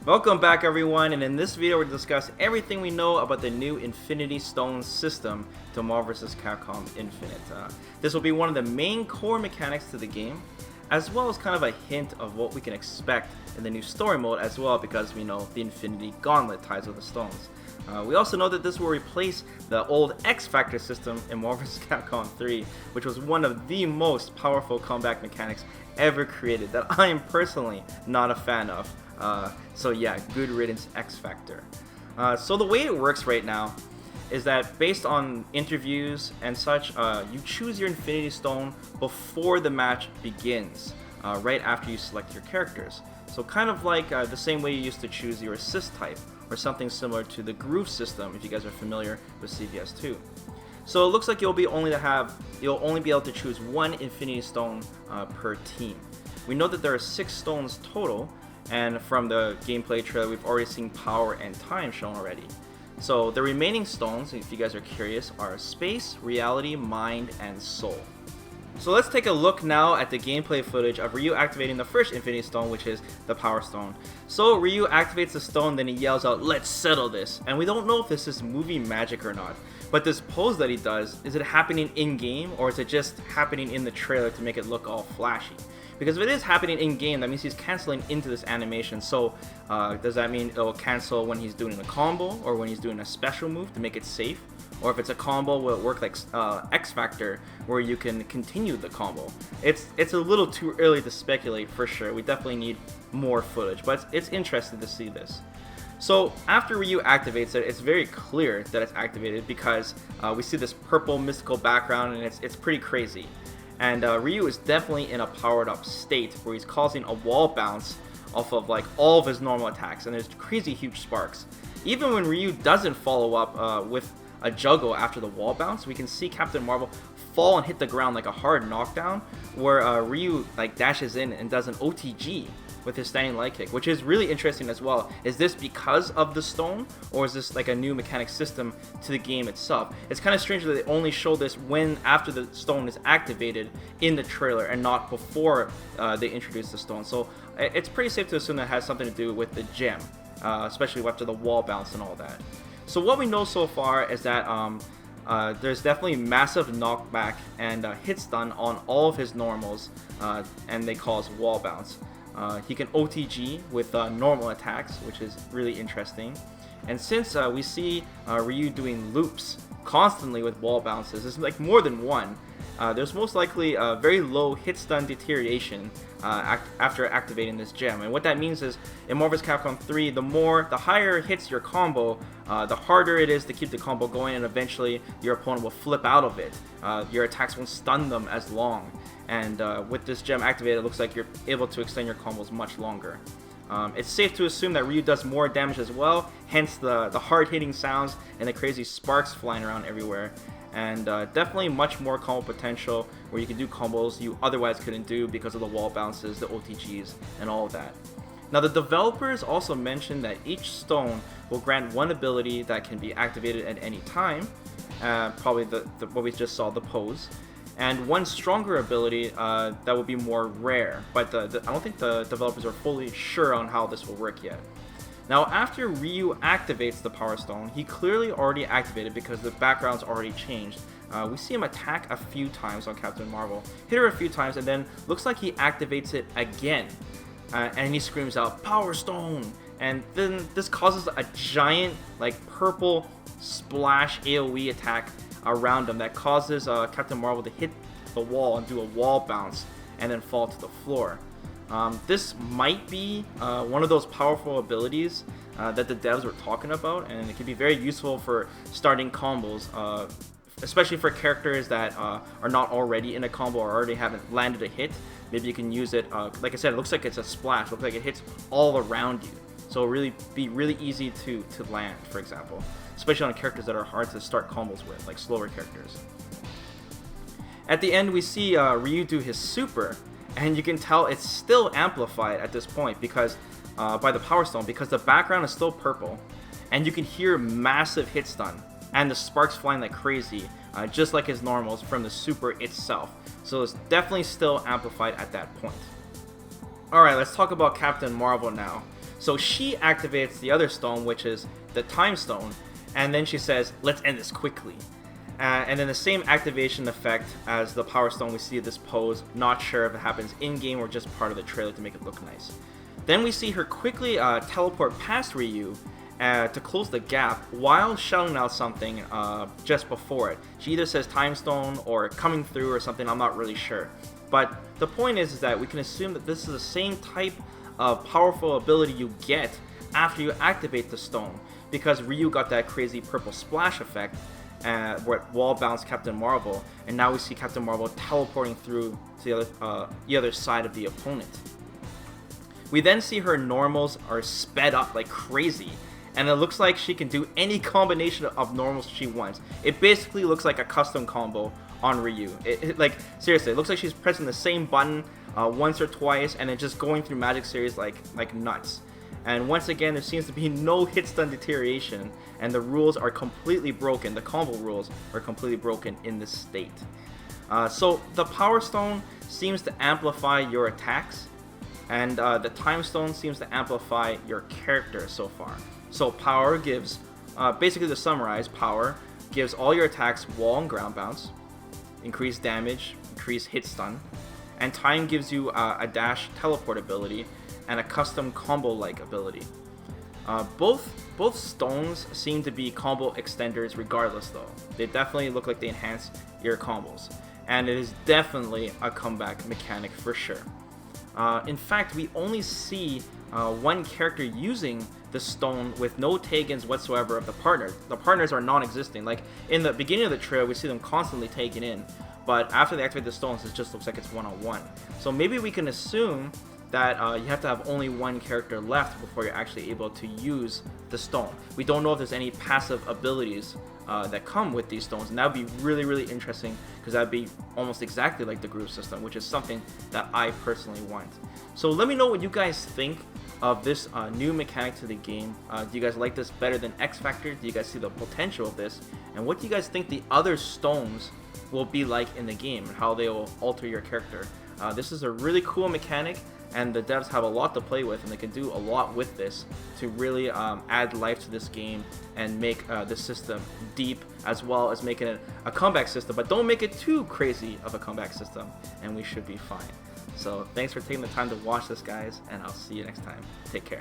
Welcome back everyone, and in this video we'll discuss everything we know about the new Infinity Stone system to Marvel vs. Capcom Infinite. This will be one of the main core mechanics to the game, as well as kind of a hint of what we can expect in the new story mode as well, because we know the Infinity Gauntlet ties with the stones. We also know that this will replace the old X Factor system in Marvel vs. Capcom 3, which was one of the most powerful combat mechanics ever created that I am personally not a fan of. So yeah, good riddance X Factor. So the way it works right now is that based on interviews and such, you choose your Infinity Stone before the match begins, right after you select your characters. So kind of like the same way you used to choose your assist type, or something similar to the groove system if you guys are familiar with CVS2. So it looks like you'll only be able to choose one Infinity Stone per team. We know that there are 6 stones total, and from the gameplay trailer we've already seen power and time shown already. So the remaining stones, if you guys are curious, are space, reality, mind, and soul. So let's take a look now at the gameplay footage of Ryu activating the first Infinity Stone, which is the Power Stone. So Ryu activates the stone, then he yells out, "Let's settle this!" And we don't know if this is movie magic or not, but this pose that he does, is it happening in-game, or is it just happening in the trailer to make it look all flashy? Because if it is happening in-game, that means he's canceling into this animation. So does that mean it'll cancel when he's doing a combo, or when he's doing a special move to make it safe? Or if it's a combo, will it work like X Factor, where you can continue the combo? It's a little too early to speculate for sure. We definitely need more footage, but it's interesting to see this. So after Ryu activates it, it's very clear that it's activated because we see this purple mystical background, and it's pretty crazy. And Ryu is definitely in a powered up state where he's causing a wall bounce off of like all of his normal attacks, and there's crazy huge sparks. Even when Ryu doesn't follow up with a juggle after the wall bounce, we can see Captain Marvel fall and hit the ground like a hard knockdown, where Ryu like dashes in and does an OTG with his standing leg kick, which is really interesting as well. Is this because of the stone, or is this like a new mechanic system to the game itself? It's kind of strange that they only show this after the stone is activated in the trailer and not before they introduce the stone. So it's pretty safe to assume that it has something to do with the gem, especially after the wall bounce and all that. So what we know so far is that there's definitely massive knockback and hit stun on all of his normals, and they cause wall bounce. He can OTG with normal attacks, which is really interesting. And since we see Ryu doing loops constantly with wall bounces, there's like more than one, there's most likely a very low hit stun deterioration after activating this gem. And what that means is, in Marvel vs. Capcom 3, the higher hits your combo, the harder it is to keep the combo going, and eventually your opponent will flip out of it. Your attacks won't stun them as long. And with this gem activated, it looks like you're able to extend your combos much longer. It's safe to assume that Ryu does more damage as well, hence the hard-hitting sounds and the crazy sparks flying around everywhere. And definitely much more combo potential, where you can do combos you otherwise couldn't do because of the wall bounces, the OTGs, and all of that. Now the developers also mentioned that each stone will grant one ability that can be activated at any time, probably what we just saw, the pose, and one stronger ability that will be more rare, but I don't think the developers are fully sure on how this will work yet. Now after Ryu activates the Power Stone, he clearly already activated because the background's already changed. We see him attack a few times on Captain Marvel, hit her a few times, and then looks like he activates it again. And he screams out, "Power Stone!" And then this causes a giant like purple splash AoE attack around him that causes Captain Marvel to hit the wall and do a wall bounce and then fall to the floor. This might be one of those powerful abilities that the devs were talking about, and it can be very useful for starting combos, especially for characters that are not already in a combo or already haven't landed a hit. Maybe you can use it, like I said, it looks like it's a splash, it looks like it hits all around you. So it'll be really easy to land, for example, especially on characters that are hard to start combos with, like slower characters. At the end, we see Ryu do his super, and you can tell it's still amplified at this point because by the Power Stone, because the background is still purple, and you can hear massive hit stun and the sparks flying like crazy, just like his normals from the super itself. So it's definitely still amplified at that point. Alright, let's talk about Captain Marvel now. So she activates the other stone, which is the time stone, and then she says, let's end this quickly. And then the same activation effect as the power stone, we see this pose. Not sure if it happens in-game or just part of the trailer to make it look nice. Then we see her quickly teleport past Ryu to close the gap while shouting out something just before it. She either says time stone or coming through or something, I'm not really sure. But the point is that we can assume that this is the same type of powerful ability you get after you activate the stone, because Ryu got that crazy purple splash effect where it wall bounced Captain Marvel, and now we see Captain Marvel teleporting through to the other side of the opponent. We then see her normals are sped up like crazy, and it looks like she can do any combination of normals she wants. It basically looks like a custom combo on Ryu. Like, seriously, it looks like she's pressing the same button once or twice and then just going through Magic Series like nuts. And once again, there seems to be no hit stun deterioration, and the rules are completely broken. The combo rules are completely broken in this state. So the Power Stone seems to amplify your attacks, and the Time Stone seems to amplify your character so far. So Power gives, basically to summarize, Power gives all your attacks wall and ground bounce, increased damage, increased hit stun, and Time gives you a dash teleport ability and a custom combo-like ability. Both stones seem to be combo extenders regardless though. They definitely look like they enhance your combos, and it is definitely a comeback mechanic for sure. In fact, we only see one character using the stone with no take-ins whatsoever of the partners. The partners are non-existing. Like in the beginning of the trailer, we see them constantly taking in, but after they activate the stones, it just looks like it's one-on-one. So maybe we can assume that you have to have only one character left before you're actually able to use the stone. We don't know if there's any passive abilities that come with these stones, and that would be really, really interesting, because that would be almost exactly like the group system, which is something that I personally want. So let me know what you guys think of this new mechanic to the game. Do you guys like this better than X Factor? Do you guys see the potential of this? And what do you guys think the other stones will be like in the game, and how they will alter your character? This is a really cool mechanic, and the devs have a lot to play with, and they can do a lot with this to really add life to this game and make this system deep, as well as making it a comeback system. But don't make it too crazy of a comeback system, and we should be fine. So thanks for taking the time to watch this, guys, and I'll see you next time. Take care.